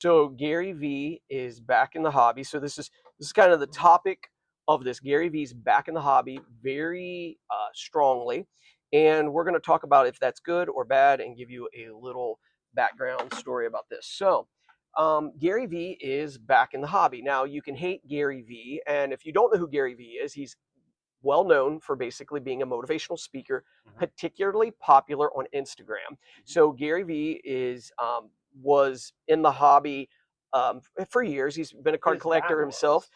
So Gary Vee is back in the hobby. So this is kind of the topic of this. Gary Vee's back in the hobby very strongly, and we're going to talk about if that's good or bad, and give you a little background story about this. So Gary Vee is back in the hobby. Now you can hate Gary Vee, and if you don't know who Gary Vee is, he's well known for basically being a motivational speaker, particularly popular on Instagram. So Gary Vee was in the hobby for years. He's been a card collector himself.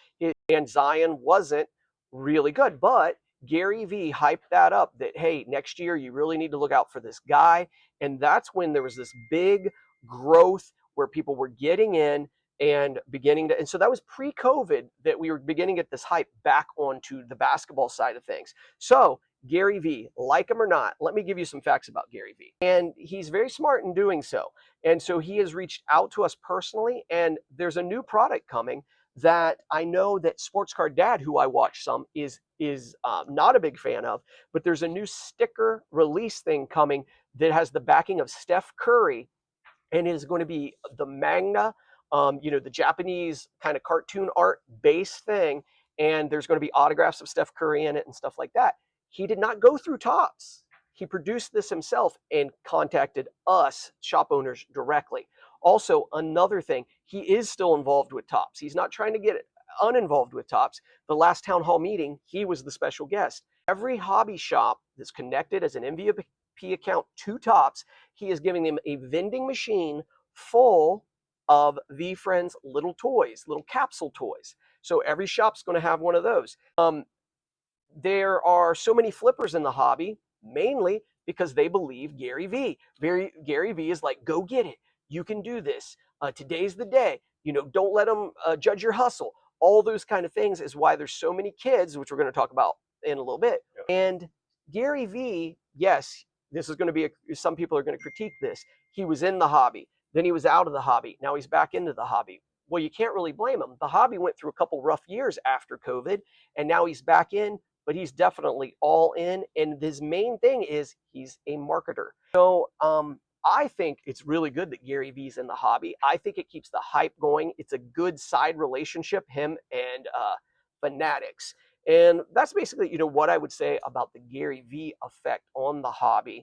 And Zion wasn't really good, but Gary Vee hyped that up that, hey, next year you really need to look out for this guy. And that's when there was this big growth where people were getting in and beginning to, and so that was pre-COVID that we were beginning to get this hype back onto the basketball side of things. So Gary Vee, like him or not, let me give you some facts about Gary Vee. And he's very smart in doing so. And so he has reached out to us personally, and there's a new product coming that I know that Sports Card Dad, who I watch some, is not a big fan of. But there's a new sticker release thing coming that has the backing of Steph Curry, and is going to be the Magna, the Japanese kind of cartoon art base thing, and there's going to be autographs of Steph Curry in it and stuff like that. He did not go through Topps. He produced this himself and contacted us shop owners directly. Also, another thing, he is still involved with Topps. He's not trying to get uninvolved with Topps. The last town hall meeting, he was the special guest. Every hobby shop that's connected as an MVP account to Topps, he is giving them a vending machine full of VeeFriends little toys, little capsule toys. So every shop's going to have one of those. There are so many flippers in the hobby, mainly because they believe Gary Vee. Gary Vee is like, go get it. You can do this. Today's the day. Don't let them judge your hustle. All those kind of things is why there's so many kids, which we're going to talk about in a little bit. Yep. And Gary Vee, yes, this is going to be, some people are going to critique this. He was in the hobby, then he was out of the hobby. Now he's back into the hobby. Well, you can't really blame him. The hobby went through a couple rough years after COVID, and now he's back in, but he's definitely all in. And his main thing is he's a marketer. So I think it's really good that Gary Vee's in the hobby. I think it keeps the hype going. It's a good side relationship, him and Fanatics. And that's basically, what I would say about the Gary Vee effect on the hobby.